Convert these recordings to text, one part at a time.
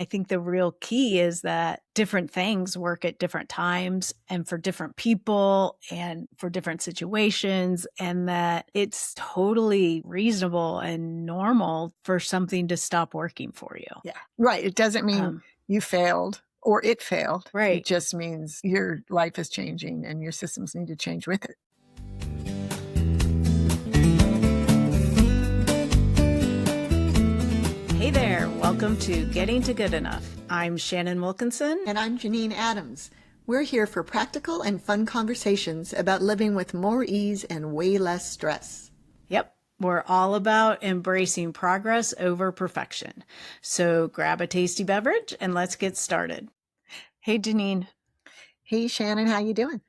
I think the real key is that different things work at different times and for different people and for different situations, and that it's totally reasonable and normal for something to stop working for you. Yeah, right. It doesn't mean you failed or it failed. Right. It just means your life is changing and your systems need to change with it. Hey there, welcome to Getting to Good Enough. I'm Shannon Wilkinson. And I'm Janine Adams. We're here for practical and fun conversations about living with more ease and way less stress. Yep, we're all about embracing progress over perfection. So grab a tasty beverage and let's get started. Hey, Janine. Hey, Shannon, how you doing?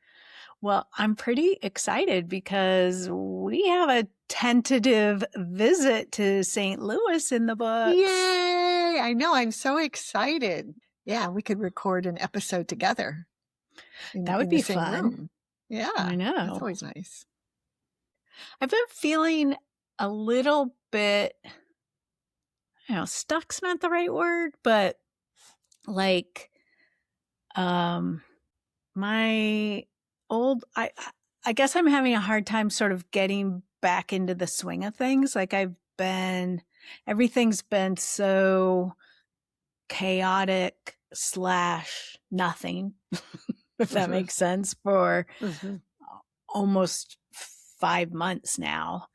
Well, I'm pretty excited because we have a tentative visit to St. Louis in the books. Yay! I know. I'm so excited. Yeah, we could record an episode together. That would be fun. Room. Yeah, I know. That's always nice. I've been feeling a little bit, stuck's not the right word, but like, my old, I guess I'm having a hard time sort of getting back into the swing of things. Like everything's been so chaotic / nothing, if that makes sense, for almost 5 months now.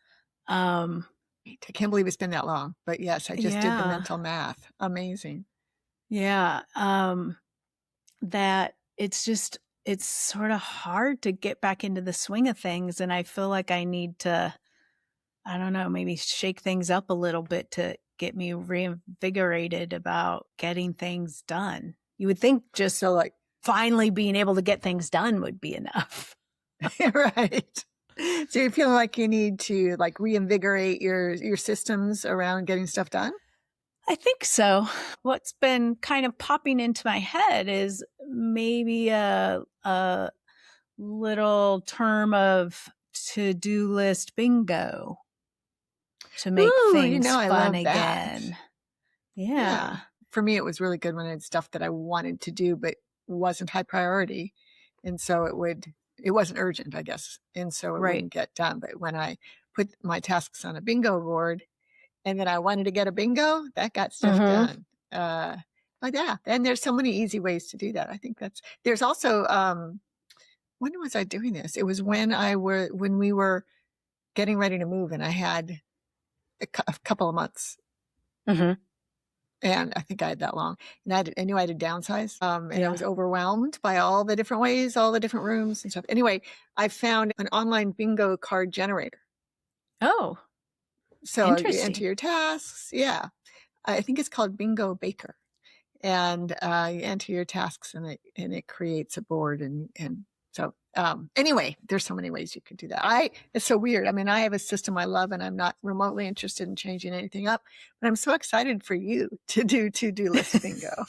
I can't believe it's been that long, but yes, I just did the mental math. Amazing. Yeah. That it's sort of hard to get back into the swing of things. And I feel like I need to, I don't know, maybe shake things up a little bit to get me reinvigorated about getting things done. You would think just finally being able to get things done would be enough. Right. So you're feeling like you need to reinvigorate your systems around getting stuff done? I think so. What's been kind of popping into my head is maybe a little term of to-do list bingo to make things fun again. Yeah. For me, it was really good when I had stuff that I wanted to do, but wasn't high priority. And so it wasn't urgent, I guess. And so it wouldn't get done. But when I put my tasks on a bingo board, and then I wanted to get a bingo, that got stuff done. But yeah, and there's so many easy ways to do that. I think there's also, when was I doing this? It was when we were getting ready to move and I had a couple of months. And I think I had that long. And I knew I had to downsize. And I was overwhelmed by all the different ways, all the different rooms and stuff. Anyway, I found an online bingo card generator. Oh. So you enter your tasks. Yeah. I think it's called Bingo Baker. And you enter your tasks and it creates a board. And so anyway, there's so many ways you could do that. It's so weird. I mean, I have a system I love and I'm not remotely interested in changing anything up, but I'm so excited for you to do to-do list bingo.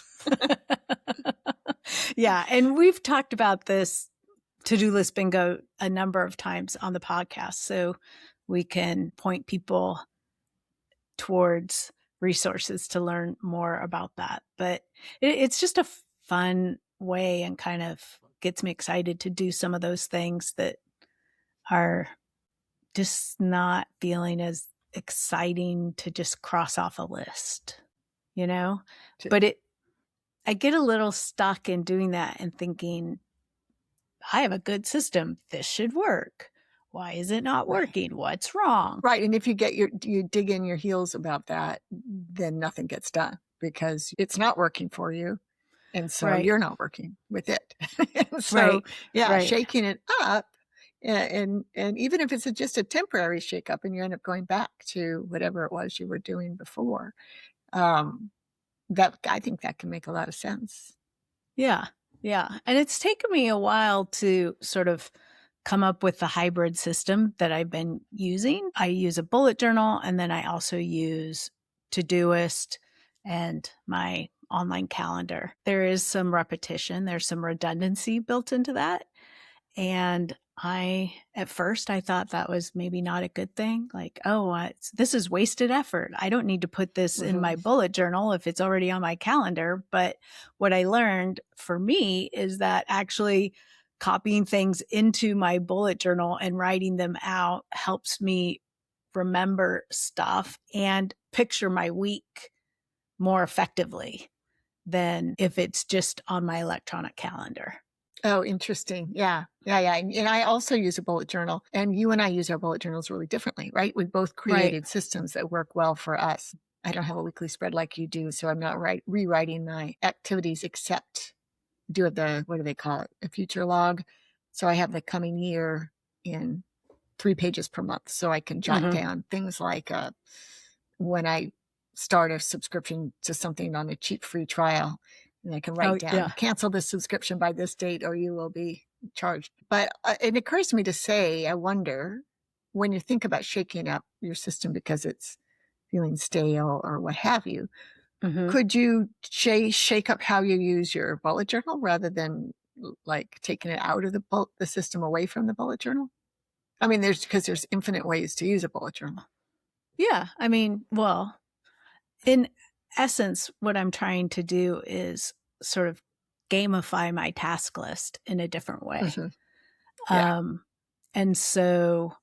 Yeah. And we've talked about this to-do list bingo a number of times on the podcast. So we can point people towards resources to learn more about that. But it's just a fun way and kind of gets me excited to do some of those things that are just not feeling as exciting to just cross off a list, But I get a little stuck in doing that and thinking, I have a good system. This should work. Why is it not working? What's wrong? Right. And if you dig in your heels about that, then nothing gets done because it's not working for you. And so you're not working with it. And so, shaking it up and even if it's just a temporary shake up and you end up going back to whatever it was you were doing before, that I think that can make a lot of sense. Yeah. Yeah. And it's taken me a while to sort of come up with the hybrid system that I've been using. I use a bullet journal and then I also use Todoist and my online calendar. There is some repetition. There's some redundancy built into that. And At first I thought that was maybe not a good thing. Like, this is wasted effort. I don't need to put this in my bullet journal if it's already on my calendar. But what I learned for me is that actually copying things into my bullet journal and writing them out helps me remember stuff and picture my week more effectively than if it's just on my electronic calendar. Oh, interesting. Yeah. And I also use a bullet journal, and you and I use our bullet journals really differently, right? We both created systems that work well for us. I don't have a weekly spread like you do, so I'm not rewriting my activities except do what do they call it? A future log. So I have the coming year in 3 pages per month, so I can jot down things like when I start a subscription to something on a cheap free trial. And I can write down, cancel this subscription by this date or you will be charged. But it occurs to me to say, I wonder, when you think about shaking up your system because it's feeling stale or what have you, could you shake up how you use your bullet journal rather than like taking it out of the system away from the bullet journal? I mean, there's infinite ways to use a bullet journal. Yeah. I mean, well, in essence, what I'm trying to do is sort of gamify my task list in a different way. And so,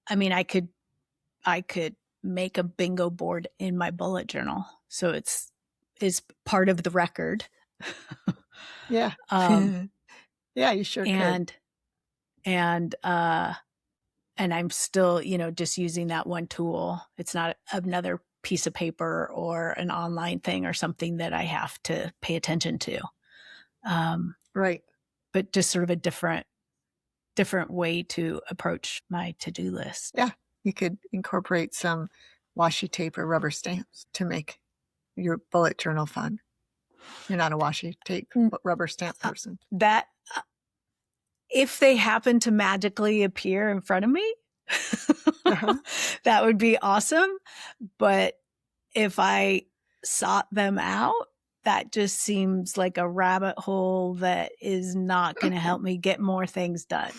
I mean, I could make a bingo board in my bullet journal. So is part of the record. Yeah. Yeah, you sure could. And I'm still, just using that one tool. It's not another piece of paper or an online thing or something that I have to pay attention to. Right. But just sort of a different way to approach my to-do list. Yeah. You could incorporate some washi tape or rubber stamps to make your bullet journal fun. You're not a washi tape rubber stamp person. That if they happen to magically appear in front of me, that would be awesome. But if I sought them out, that just seems like a rabbit hole that is not going to help me get more things done.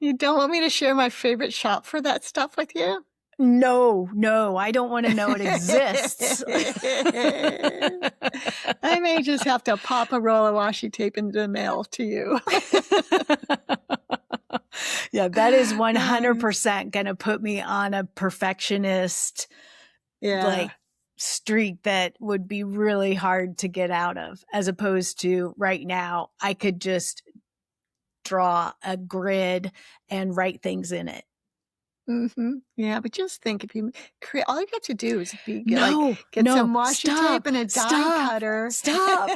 You don't want me to share my favorite shop for that stuff with you? No, I don't want to know it exists. I may just have to pop a roll of washi tape into the mail to you. Yeah, that is 100% going to put me on a perfectionist streak that would be really hard to get out of, as opposed to right now, I could just draw a grid and write things in it. Yeah, but just think, if you create, all you have to do is get some washi tape and a die cutter. Stop.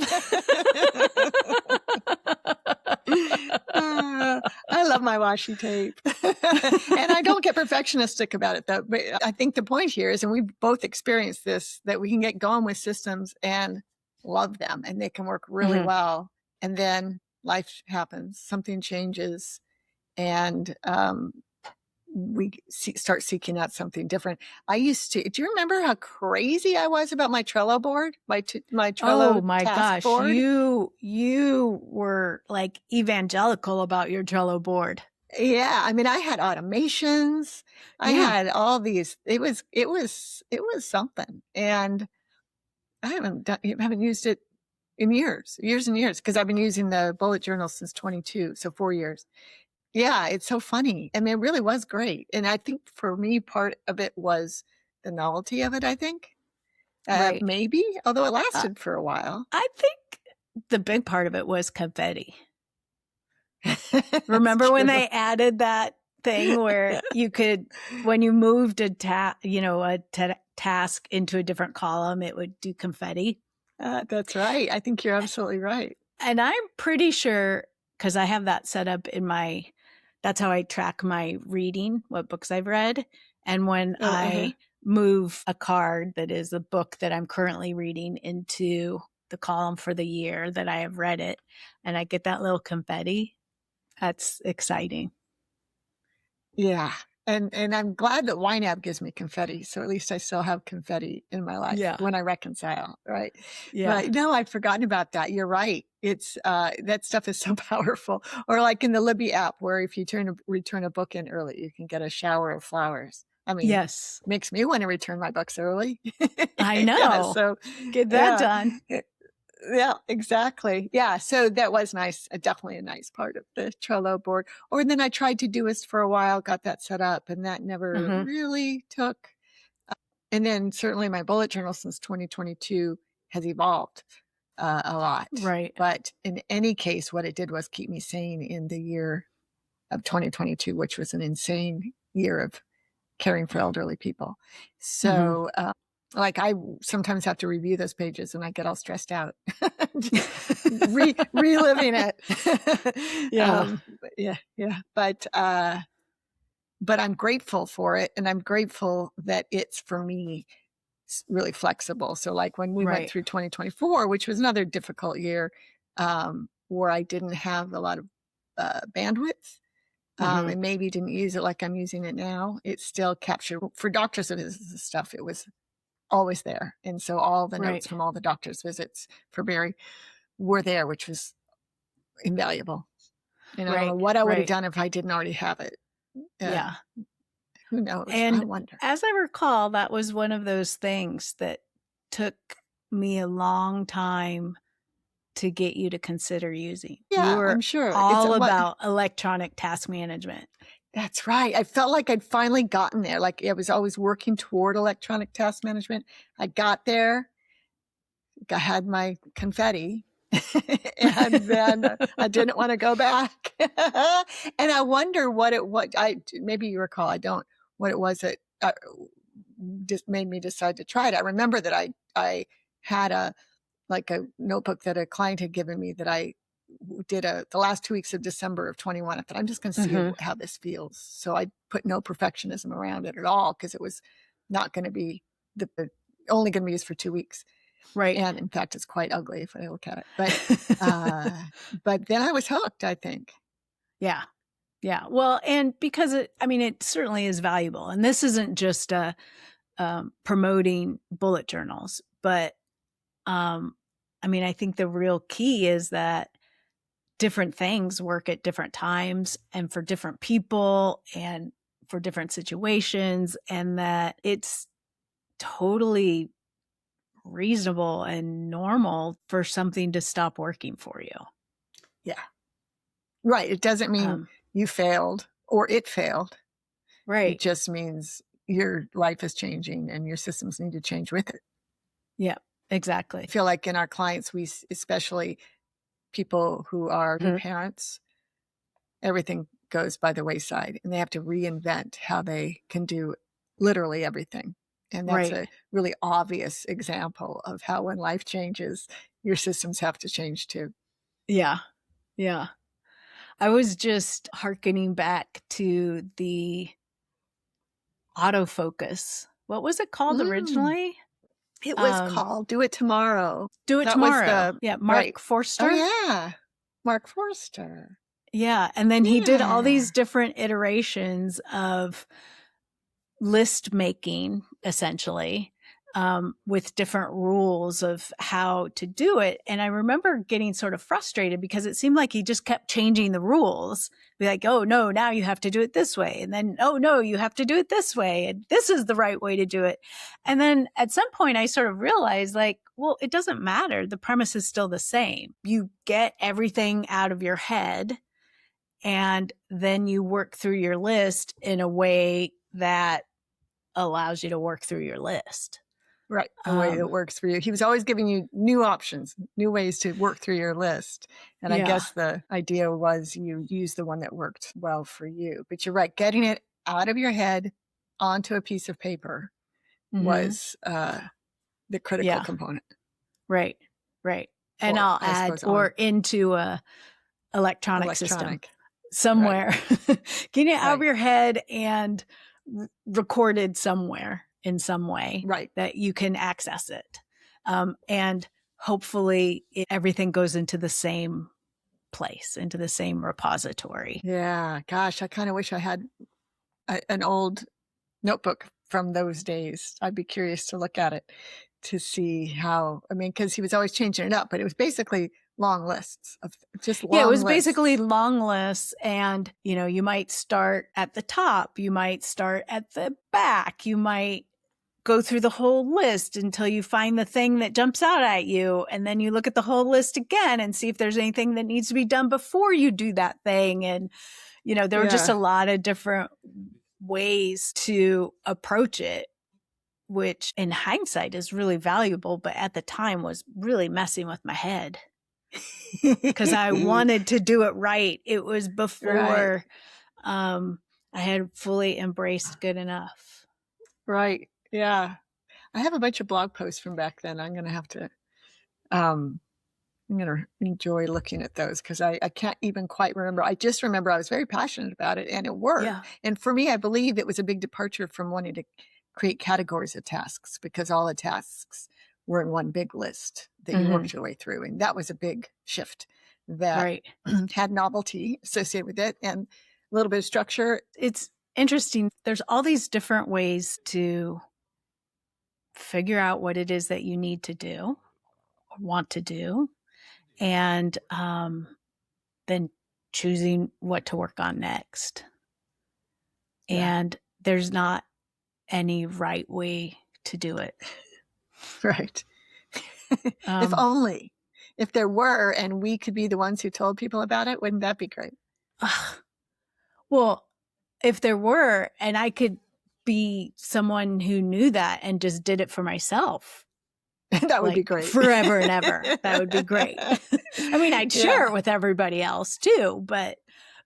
I love my washi tape. And I don't get perfectionistic about it, though. But I think the point here is, and we've both experienced this, that we can get going with systems and love them, and they can work really well. And then life happens, something changes, and we start seeking out something different. I used to, do you remember how crazy I was about my Trello board? My Trello task board? You were like evangelical about your Trello board. Yeah. I mean, I had automations. I had all these, it was something. And I haven't used it in years and years, because I've been using the bullet journal since 22. So 4 years. Yeah, it's so funny. I mean, it really was great. And I think for me, part of it was the novelty of it, I think. Right. Maybe, although it lasted for a while. I think the big part of it was confetti. Remember when they added that thing where you could, when you moved a task into a different column, it would do confetti? That's right. I think you're absolutely right. And I'm pretty sure, because I have that set up in that's how I track my reading, what books I've read. And when I move a card that is a book that I'm currently reading into the column for the year that I have read it, and I get that little confetti, that's exciting. Yeah. And I'm glad that YNAB gives me confetti. So at least I still have confetti in my life when I reconcile, right? Yeah. But no, I'd forgotten about that. You're right. It's that stuff is so powerful. Or like in the Libby app, where if you return a book in early, you can get a shower of flowers. I mean, yes, makes me want to return my books early. I know. Yeah, so get that done. Yeah, exactly. Yeah. So that was nice. Definitely a nice part of the Trello board. Or then I tried Todoist for a while, got that set up, and that never really took. And then certainly my bullet journal since 2022 has evolved a lot. Right. But in any case, what it did was keep me sane in the year of 2022, which was an insane year of caring for elderly people. So, like I sometimes have to review those pages and I get all stressed out, reliving it. Yeah. Yeah. But I'm grateful for it. And I'm grateful that it's for me really flexible. So like when we went through 2024, which was another difficult year, where I didn't have a lot of bandwidth, and maybe didn't use it like I'm using it now, it still captured for doctor's visits and stuff. It was always there. And so all the notes from all the doctor's visits for Barry were there, which was invaluable. And I don't know what I would have done if I didn't already have it. Yeah. Who knows? And I wonder. As I recall, that was one of those things that took me a long time to get you to consider using. Yeah, you were I'm sure. all about electronic task management. That's right. I felt like I'd finally gotten there. Like I was always working toward electronic task management. I got there. I had my confetti. And then I didn't want to go back. And I wonder what maybe you recall, I don't, what it was that just made me decide to try it. I remember that I had a notebook that a client had given me that I did the last 2 weeks of December of 21. I thought, I'm just going to see how this feels. So I put no perfectionism around it at all, because it was not going to be only going to be used for 2 weeks. Right. And in fact, it's quite ugly if I look at it. But then I was hooked, I think. Yeah. Yeah. Well, and because it certainly is valuable. And this isn't just promoting bullet journals, but I think the real key is that different things work at different times and for different people and for different situations, and that it's totally reasonable and normal for something to stop working for you. Yeah. Right. It doesn't mean you failed or it failed. Right. It just means your life is changing and your systems need to change with it. Yeah, exactly. I feel like in our clients, especially people who are new parents, everything goes by the wayside and they have to reinvent how they can do literally everything. And that's a really obvious example of how when life changes, your systems have to change too. Yeah. Yeah. I was just hearkening back to the Autofocus. What was it called originally? It was called Do It Tomorrow. Do It Tomorrow. Mark Forster. Oh, yeah. Mark Forster. Yeah. And then he did all these different iterations of list making, essentially, with different rules of how to do it. And I remember getting sort of frustrated because it seemed like he just kept changing the rules. Be like, oh, no, now you have to do it this way. And then, oh, no, you have to do it this way. And this is the right way to do it. And then at some point I sort of realized, like, well, it doesn't matter. The premise is still the same. You get everything out of your head and then you work through your list in a way that allows you to work through your list. Right. The way that works for you. He was always giving you new options, new ways to work through your list. And I guess the idea was you use the one that worked well for you. But you're right. Getting it out of your head onto a piece of paper was the critical component. Right. Right. And I'll add, or into a electronic system somewhere. Getting it out of your head and recorded somewhere in some way that you can access it. And hopefully everything goes into the same place, into the same repository. Yeah. Gosh, I kind of wish I had an old notebook from those days. I'd be curious to look at it to see how, I mean, because he was always changing it up, but it was basically long lists of just long Yeah, it was lists. basically long lists. And, you know, you might start at the top, you might start at the back, you might go through the whole list until you find the thing that jumps out at you. And then you look at the whole list again and see if there's anything that needs to be done before you do that thing. And, you know, there were just a lot of different ways to approach it, which in hindsight is really valuable, but at the time was really messing with my head because I wanted to do it right. It was before I had fully embraced good enough. Right. Yeah. I have a bunch of blog posts from back then. I'm going to have to, I'm going to enjoy looking at those because I can't even quite remember. I just remember I was very passionate about it and it worked. Yeah. And for me, I believe it was a big departure from wanting to create categories of tasks because all the tasks were in one big list that you worked your way through. And that was a big shift that had novelty associated with it and a little bit of structure. It's interesting. There's all these different ways to figure out what it is that you need to do or want to do. And then choosing what to work on next. And there's not any right way to do it. Right. If there were, and we could be the ones who told people about it, wouldn't that be great? Well, if there were, and I could be someone who knew that and just did it for myself. That would be great. Forever and ever. That would be great. I mean, I'd share it with everybody else too, but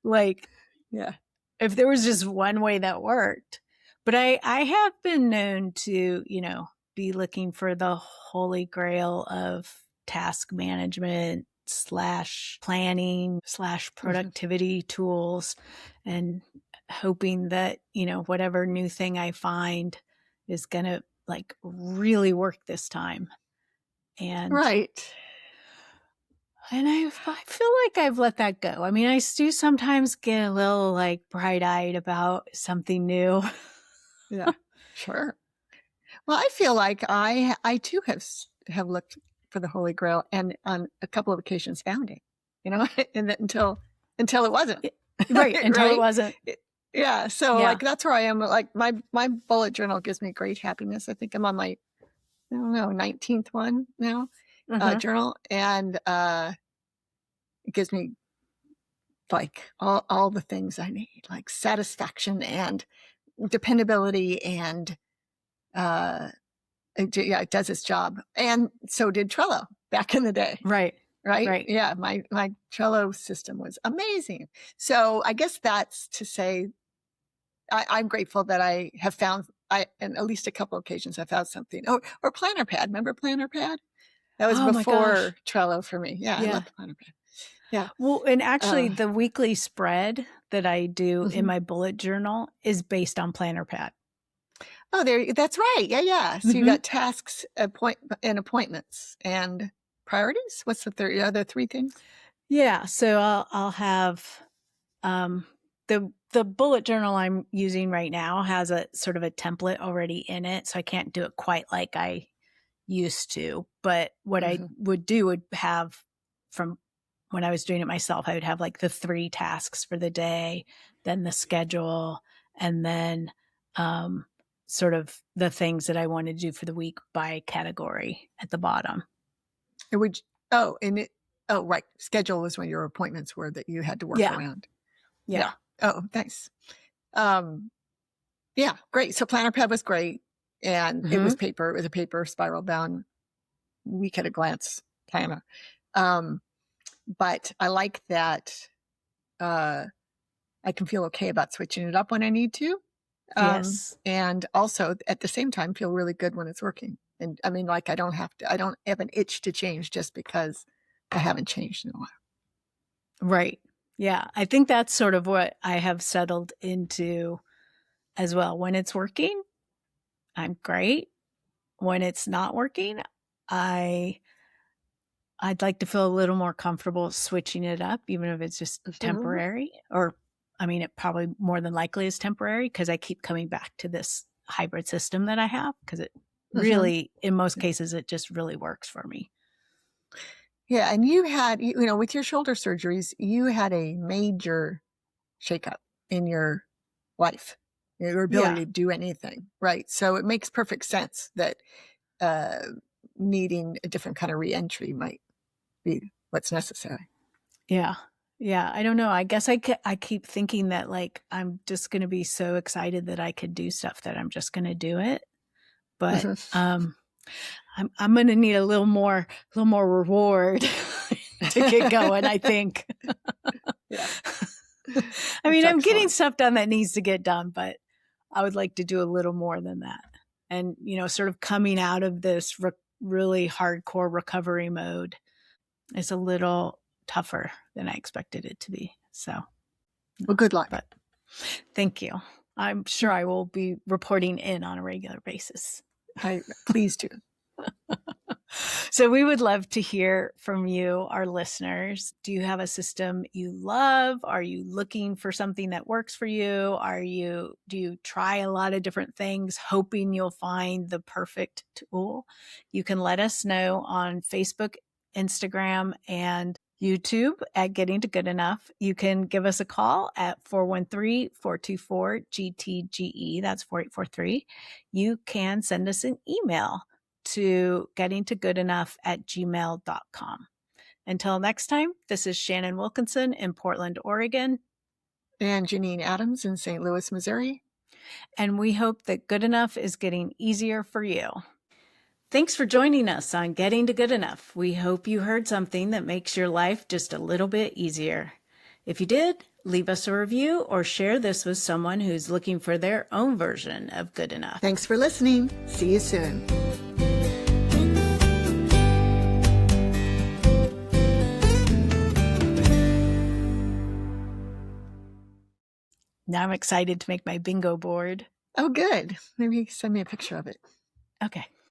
if there was just one way that worked. But I have been known to, you know, be looking for the holy grail of task management / planning / productivity tools and hoping that, you know, whatever new thing I find is going to like really work this time. And I feel like I've let that go. I mean, I do sometimes get a little like bright-eyed about something new. Yeah, sure. Well, I feel like I too have looked for the Holy Grail and on a couple of occasions found it, you know, and that until it wasn't. Right. Until it wasn't. Yeah. So like, that's where I am. Like my bullet journal gives me great happiness. I think I'm on my, I don't know, 19th one now, journal. And, it gives me like all the things I need, like satisfaction and dependability and, it does its job. And so did Trello back in the day. Right. Yeah. My Trello system was amazing. So I guess that's to say, I'm grateful that I have found, in at least a couple of occasions, I found something. Or Planner Pad. Remember Planner Pad? That was before Trello for me. Yeah, I love Planner Pad. Yeah. Well, and actually the weekly spread that I do in my bullet journal is based on Planner Pad. Oh, that's right. Yeah. So you got tasks, appointments and priorities. What's the other three things? Yeah. So I'll have the bullet journal I'm using right now has a sort of a template already in it. So I can't do it quite like I used to. But what I would do would have from when I was doing it myself, I would have like the 3 tasks for the day, then the schedule, and then sort of the things that I want to do for the week by category at the bottom. Right. Schedule was when your appointments were that you had to work around. Yeah. Oh, nice. Yeah, great. So Planner Pad was great. And it was paper. It was a paper spiral bound week at a glance planner. But I like that I can feel okay about switching it up when I need to. Yes. And also at the same time feel really good when it's working. And I mean, like I don't have an itch to change just because I haven't changed in a while. Right. Yeah. I think that's sort of what I have settled into as well. When it's working, I'm great. When it's not working, I'd like to feel a little more comfortable switching it up, even if it's just temporary or I mean, it probably more than likely is temporary because I keep coming back to this hybrid system that I have because it really, in most cases, it just really works for me. Yeah. And you had, with your shoulder surgeries, you had a major shakeup in your life, your ability to do anything. Right. So it makes perfect sense that needing a different kind of reentry might be what's necessary. Yeah. Yeah. I don't know. I guess I keep thinking that like, I'm just going to be so excited that I could do stuff that I'm just going to do it. But, I'm going to need a little more reward to get going, I think. Yeah. I mean, I'm getting stuff done that needs to get done, but I would like to do a little more than that. And, sort of coming out of this really hardcore recovery mode is a little tougher than I expected it to be. So, well, good luck. But thank you. I'm sure I will be reporting in on a regular basis. Please do. So we would love to hear from you, our listeners. Do you have a system you love? Are you looking for something that works for you? Do you try a lot of different things, hoping you'll find the perfect tool? You can let us know on Facebook, Instagram, and YouTube at Getting to Good Enough. You can give us a call at 413-424-GTGE. That's 4843. You can send us an email to gettingtogoodenough@gmail.com. Until next time, this is Shannon Wilkinson in Portland, Oregon. And Janine Adams in St. Louis, Missouri. And we hope that good enough is getting easier for you. Thanks for joining us on Getting to Good Enough. We hope you heard something that makes your life just a little bit easier. If you did, leave us a review or share this with someone who's looking for their own version of good enough. Thanks for listening. See you soon. Now I'm excited to make my bingo board. Oh, good. Maybe send me a picture of it. Okay.